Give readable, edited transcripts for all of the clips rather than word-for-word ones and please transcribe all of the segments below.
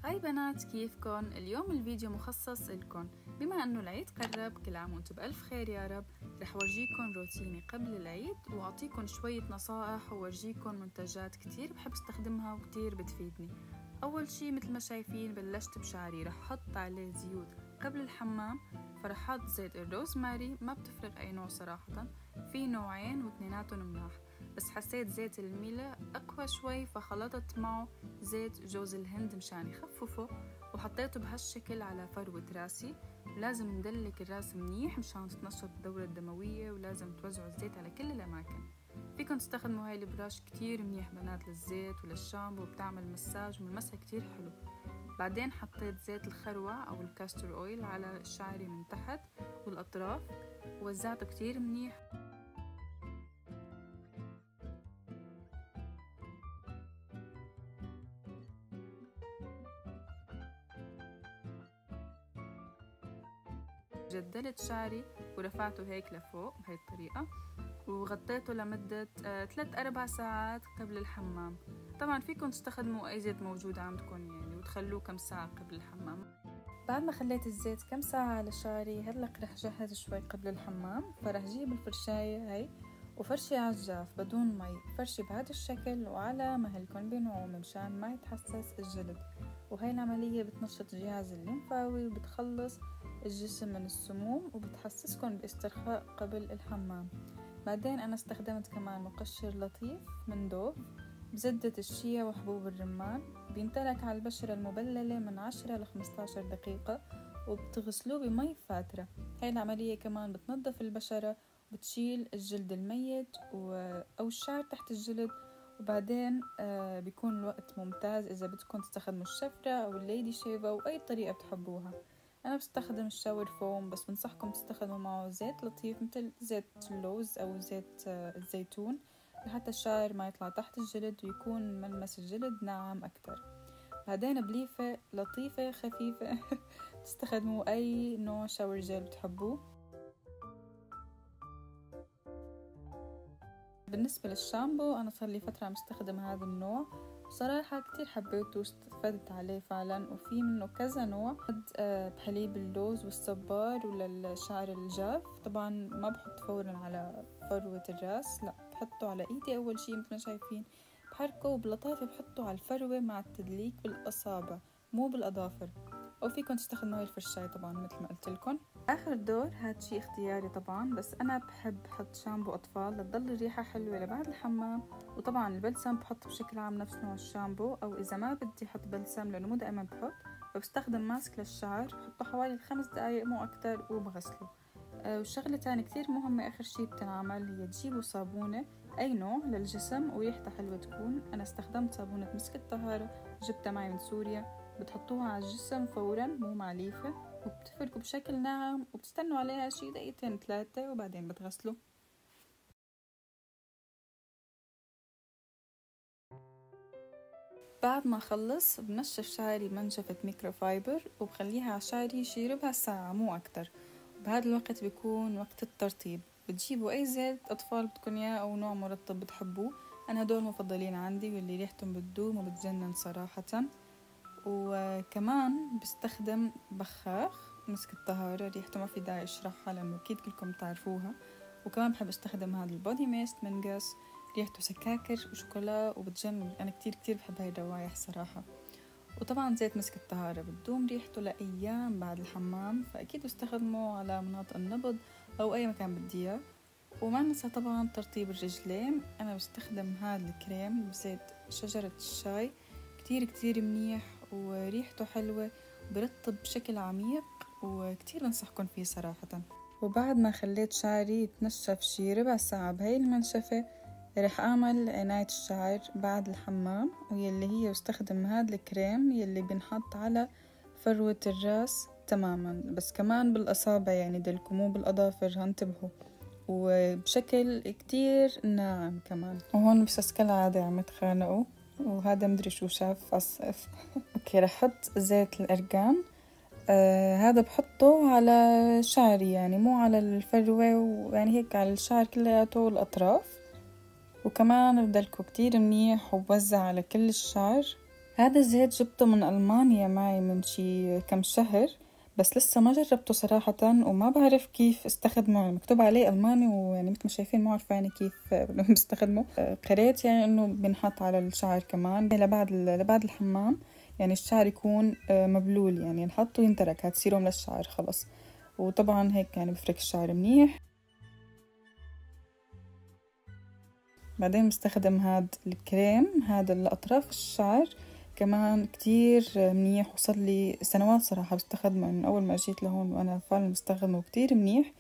هاي بنات، كيفكن؟ اليوم الفيديو مخصص لكم. بما انه العيد قرب، كل عام وانتم بألف خير يا رب. رح ورجيكم روتيني قبل العيد واعطيكم شوية نصائح وورجيكم منتجات كتير بحب استخدمها وكتير بتفيدني. اول شي مثل ما شايفين بلشت بشعري، رح احط عليه زيوت قبل الحمام. فرح احط زيت الروزماري، ما بتفرق اي نوع صراحة، في نوعين واثنيناتهم مناح، بس حسيت زيت الميلا اقوى شوي فخلطت معه زيت جوز الهند مشان يخففه، وحطيته بهالشكل على فروة راسي. لازم ندلك الراس منيح مشان تتنشط الدورة الدموية، ولازم توزعوا الزيت على كل الأماكن. فيكن تستخدموا هاي البراش كتير منيح بنات للزيت وللشامبو، بتعمل مساج وملمسها كتير حلو. بعدين حطيت زيت الخروع أو الكاستر أويل على شعري من تحت والأطراف، ووزعته كتير منيح. جدلت شعري ورفعته هيك لفوق بهي الطريقة، وغطيته لمدة 3-4 ساعات قبل الحمام. طبعا فيكم تستخدموا أي زيت موجود عندكم يعني، وتخلوه كم ساعة قبل الحمام. بعد ما خليت الزيت كم ساعة على شعري، هلق رح جهز شوي قبل الحمام. فرح جيب الفرشاية هاي وفرشي عالجاف بدون مي، فرشي بهذا الشكل وعلى مهلكن بنعوم مشان ما يتحسس الجلد. وهاي العملية بتنشط الجهاز الليمفاوي وبتخلص الجسم من السموم وبتحسسكن باسترخاء قبل الحمام. بعدين أنا استخدمت كمان مقشر لطيف من دوف بزبدة الشيا وحبوب الرمان، بينترك على البشرة المبللة من 10 ل 15 دقيقة، وبتغسلوه بمي فاترة. هاي العملية كمان بتنظف البشرة وبتشيل الجلد الميت أو الشعر تحت الجلد. وبعدين بيكون الوقت ممتاز إذا بدكم تستخدموا الشفرة أو الليدي شيف أو أي طريقة بتحبوها. أنا بستخدم الشاور فوم، بس بنصحكم تستخدموا معه زيت لطيف مثل زيت اللوز أو زيت الزيتون، لحتى الشعر ما يطلع تحت الجلد ويكون ملمس الجلد ناعم أكتر. بعدين بليفة لطيفة خفيفة تستخدموا أي نوع شاور جيل بتحبوه. بالنسبة للشامبو، أنا صار لي فترة مستخدم هذا النوع، بصراحة كتير حبيته واستفدت عليه فعلا، وفي منه كذا نوع بحليب اللوز والصبار وللشعر الجاف. طبعا ما بحط فورا على فروة الراس، لا بحطه على ايدي اول شي مثل ما شايفين، بحركه بلطافة، بحطه على الفروة مع التدليك بالاصابع مو بالاظافر. او فيكن تستخدموا هاي الفرشاية طبعا مثل ما قلت لكم. اخر دور هاد شي اختياري طبعا، بس انا بحب احط شامبو اطفال لتضل الريحة حلوة لبعد الحمام. وطبعا البلسم بحط بشكل عام نفس نوع الشامبو، او اذا ما بدي احط بلسم لانه مو دائما بحط، فبستخدم ماسك للشعر بحطه حوالي 5 دقايق مو اكتر وبغسله. والشغلة تاني كتير مهمة اخر شي بتنعمل، هي تجيبوا صابونة اي نوع للجسم وريحتها حلوة تكون. انا استخدمت صابونة مسك الطهارة، جبتها معي من سوريا، بتحطوها على الجسم فورا مو مع ليفة، وبتفركوا بشكل ناعم وبتستنوا عليها شي 2-3 وبعدين بتغسلوا. بعد ما أخلص بنشف شعري منشفة ميكروفايبر وبخليها على شعري شي ربع ساعة مو أكتر. بهذا الوقت بيكون وقت الترطيب، بتجيبوا أي زيت أطفال بدكن إياه أو نوع مرطب بتحبوه، أنا هدول مفضلين عندي واللي ريحتهم بتدوم وبتجنن صراحة. وكمان بستخدم بخاخ مسك الطهارة، ريحته ما في داعي اشرحها لأنه أكيد كلكم تعرفوها. وكمان بحب استخدم هذا البودي ميست من جاس، ريحته سكاكر وشوكولا وبتجنن، أنا كتير بحب هاي الروايح صراحة. وطبعا زيت مسك الطهارة بتدوم ريحته لأيام بعد الحمام، فأكيد بستخدمه على مناطق النبض أو أي مكان بدي إياه. وما ننسى طبعا ترطيب الرجلين، أنا بستخدم هذا الكريم بزيت شجرة الشاي، كتير منيح وريحته حلوة، برطب بشكل عميق وكتير بنصحكم فيه صراحة. وبعد ما خليت شعري يتنشف شي ربع ساعة بهاي المنشفة، رح أعمل عناية الشعر بعد الحمام، ويلي هي بستخدم هذا الكريم يلي بنحط على فروة الراس تماما، بس كمان بالأصابع يعني دلكم مو بالأظافر، هانتبهوا، وبشكل كتير ناعم كمان. وهون بس كالعادة عم يتخانقوا، وهذا مدري شو شاف عالصيف. اوكي، رح احط زيت الأرغان. هذا بحطه على شعري يعني مو على الفروة، ويعني هيك على الشعر كلياته والأطراف. وكمان بدلكه كتير منيح وبوزع على كل الشعر. هذا الزيت جبته من ألمانيا معي من شي كم شهر، بس لسه ما جربته صراحة وما بعرف كيف استخدمه. يعني مكتوب عليه ألماني ويعني مثل ما شايفين ما عارفة يعني كيف بستخدمه. قريت يعني إنه بنحط على الشعر كمان لبعد الحمام، يعني الشعر يكون مبلول، يعني نحطه وينترك هاد سيروم للشعر خلص. وطبعا هيك يعني بفرك الشعر منيح. بعدين بستخدم هاد الكريم هذا لأطراف الشعر كمان كتير منيح، وصار لي سنوات صراحة بستخدمه من أول ما جيت لهون وأنا فعلا بستخدمه كتير منيح.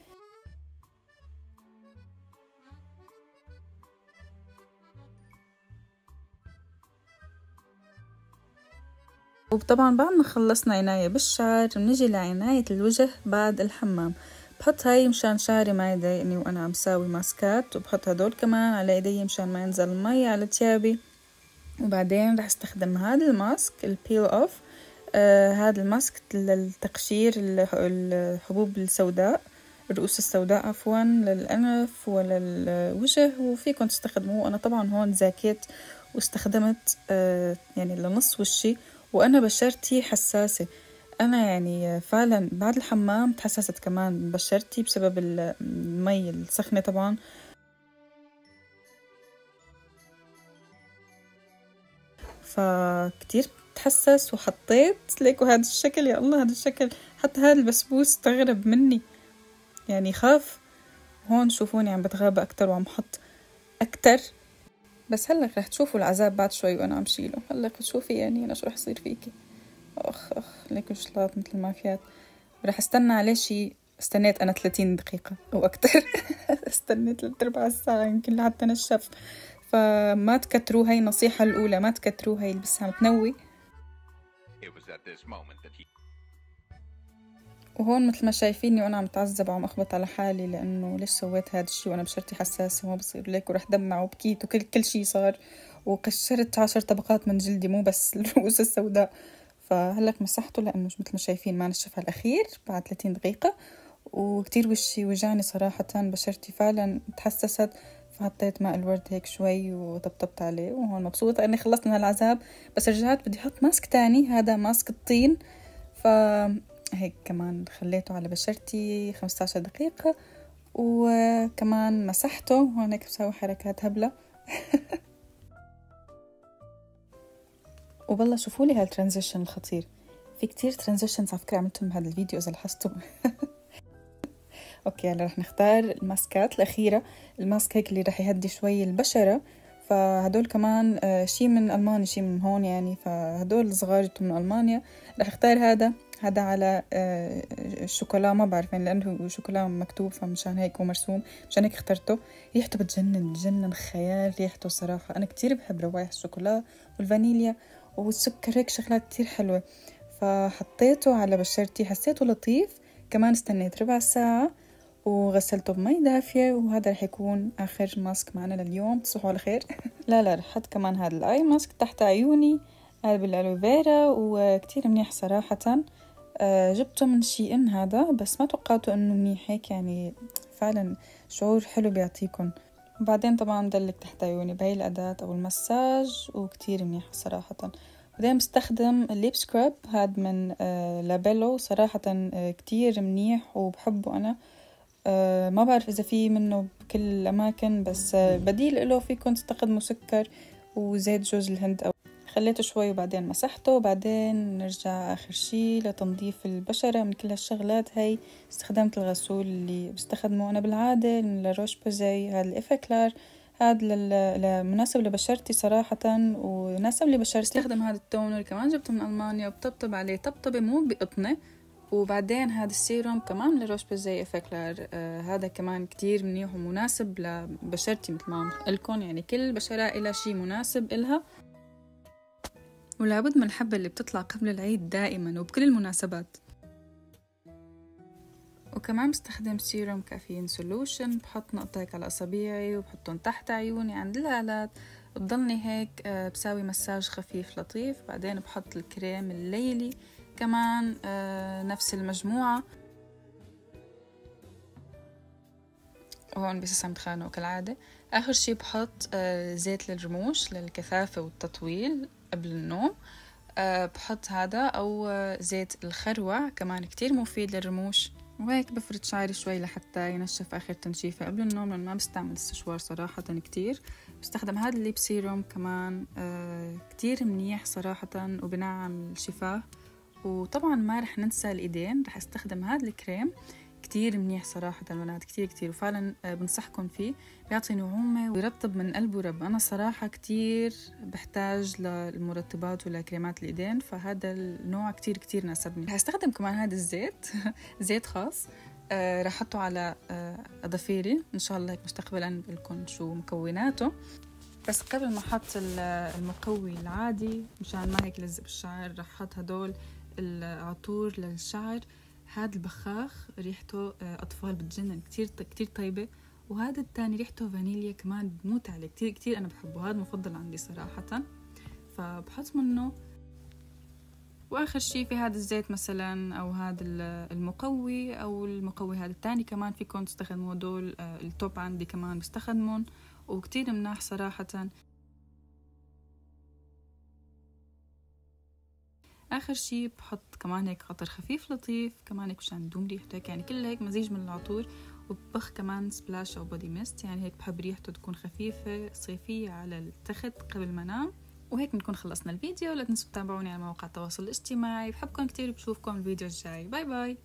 وطبعا بعد ما خلصنا عناية بالشعر بنجي لعناية الوجه بعد الحمام. بحط هاي مشان شعري ما يضايقني وأنا عم ساوي ماسكات، وبحط هدول كمان على ايدي مشان ما ينزل المي على تيابي. وبعدين رح استخدم هذا الماسك البيل اوف. هذا الماسك للتقشير الحبوب السوداء، الرؤوس السوداء عفوا، للأنف وللوجه، وفيكم تستخدموه. أنا طبعا هون زاكيت واستخدمت يعني لنص وشي، وأنا بشرتي حساسة. أنا يعني فعلا بعد الحمام تحسست كمان بشرتي بسبب المي السخنة طبعا. فكتير تحسس وحطيت ليكو هذا الشكل. يا الله هذا الشكل، حتى هذا البسبوس استغرب مني يعني خاف. هون شوفوني عم بتغابى أكتر وعم حط أكتر. بس هلأ رح تشوفوا العذاب بعد شوي وأنا عم شيله. هلأ تشوفي يعني أنا شو رح يصير فيكي. أخ ليكو شلاط مثل المافيات. رح استنى عليه شي. استنيت أنا 30 دقيقة أو أكتر استنيت 3/4 ساعة يمكن لحتى نشف. فما تكتروا، هاي النصيحة الأولى، ما تكتروا، هاي بس عم تنوي. وهون مثل ما شايفيني وأنا عم تعذب وعم أخبط على حالي لأنه ليش سويت هذا الشي وأنا بشرتي حساسة وما بصير ليك، ورح دمع وبكيت وكل شي صار، وقشرت 10 طبقات من جلدي مو بس الرؤوس السوداء. فهلك مسحته لأنه مثل ما شايفين ما نشف على الأخير بعد 30 دقيقة. وكتير وشي وجعني صراحة، بشرتي فعلا تحسست. فحطيت ماء الورد هيك شوي وطبطبت عليه، وهون مبسوطة اني خلصت من هالعذاب. بس رجعت بدي احط ماسك تاني، هذا ماسك الطين. فهيك كمان خليته على بشرتي 15 دقيقة، وكمان مسحته. هون هيك بسوي حركات هبلة وبالله شوفوا لي هالترانزيشن الخطير. في كتير ترانزيشنز على فكرة عملتهم بهذا الفيديو إذا لاحظتوا اوكي هلا رح نختار الماسكات الأخيرة. الماسك هيك اللي رح يهدي شوي البشرة. فهدول كمان شي من ألمانيا شي من هون يعني، فهدول صغار جبتهم من ألمانيا. رح اختار هذا على الشوكولا، ما بعرف يعني لأنه شوكولا مكتوب فمشان هيك ومرسوم، مشان هيك اخترته. ريحته بتجنن خيال ريحته صراحة. أنا كتير بحب روايح الشوكولا والفانيليا والسكر، هيك شغلات كتير حلوة. فحطيته على بشرتي حسيته لطيف. كمان استنيت 1/4 ساعة وغسلته بمي دافية، وهذا رح يكون آخر ماسك معنا لليوم. تصبحوا على خير لا رح حط كمان هذا الآي ماسك تحت عيوني، هذا بالألوفيرا وكتير منيح صراحة. جبته من شي إن هذا، بس ما توقعته إنه منيح هيك يعني، فعلا شعور حلو بيعطيكم. وبعدين طبعا دلك تحت عيوني بهاي الأداة أو المساج، وكتير منيح صراحة. بعدين بستخدم الليب سكراب هاد من لابيلو صراحة، كتير منيح وبحبه أنا. ما بعرف إذا في منه بكل الأماكن، بس بديل له فيكم تستخدموا سكر وزيت جوز الهند. أو خليته شوي وبعدين مسحته. وبعدين نرجع آخر شي لتنظيف البشرة من كل هالشغلات هاي. استخدمت الغسول اللي بستخدمه أنا بالعادة من لاروش بوزي، هذا الإفكلار. هذا مناسب لبشرتي صراحة وناسب لبشرتي. استخدم هذا التونر كمان جبته من ألمانيا، وبطبطب عليه طبطبة مو بقطنة. وبعدين هذا السيروم كمان لروش بوزي إفكلار. هذا كمان كتير منيح ومناسب لبشرتي مثل ما عم قلكن، يعني كل بشرة إلها شي مناسب إلها. ولابد من الحبة اللي بتطلع قبل العيد دائما وبكل المناسبات. وكمان بستخدم سيروم كافيين سولوشن، بحط نقطتك على أصابيعي وبحطهم تحت عيوني عند الهالات. بضلني هيك بساوي مساج خفيف لطيف. بعدين بحط الكريم الليلي كمان نفس المجموعة. وهون بس عم تخانقوا كالعادة. آخر شي بحط زيت للرموش للكثافة والتطويل قبل النوم. بحط هذا أو زيت الخروع كمان كتير مفيد للرموش. وهيك بفرد شعري شوي لحتى ينشف آخر تنشيفة قبل النوم، لأن ما بستعمل السشوار صراحة كتير. بستخدم هذا الليب سيروم كمان كتير منيح صراحة وبنعم الشفاه. وطبعا ما رح ننسى الإيدين، رح استخدم هذا الكريم كتير منيح صراحة البنات، كتير وفعلا بنصحكم فيه، بيعطي نعومة ويرطب من قلب ورب. أنا صراحة كتير بحتاج للمرطبات ولكريمات الإيدين، فهذا النوع كتير ناسبني. رح استخدم كمان هذا الزيت زيت خاص، رح أحطه على أظافيري إن شاء الله هيك مستقبلا بقولكم شو مكوناته. بس قبل ما أحط المقوي العادي مشان ما هيك لزق بالشعر، رح أحط هدول العطور للشعر. هذا البخاخ ريحته أطفال بتجنن، كتير طيبة. وهذا التاني ريحته فانيليا كمان بموت عليه، كتير أنا بحبه، هذا مفضل عندي صراحة، فبحط منه. وآخر شي في هذا الزيت مثلا أو هذا المقوي أو المقوي هذا التاني كمان فيكم تستخدموا دول. التوب عندي كمان بستخدمون وكتير مناح صراحة. آخر شي بحط كمان هيك قطر خفيف لطيف كمان هيك مشان تدوم ريحته، يعني كله هيك مزيج من العطور. وببخ كمان سبلاش أو بودي ميست، يعني هيك بحب ريحته تكون خفيفة صيفية على التخت قبل ما انام. وهيك بنكون خلصنا الفيديو. لا تنسوا تتابعوني على مواقع التواصل الاجتماعي، بحبكم كتير، بشوفكم الفيديو الجاي. باي باي.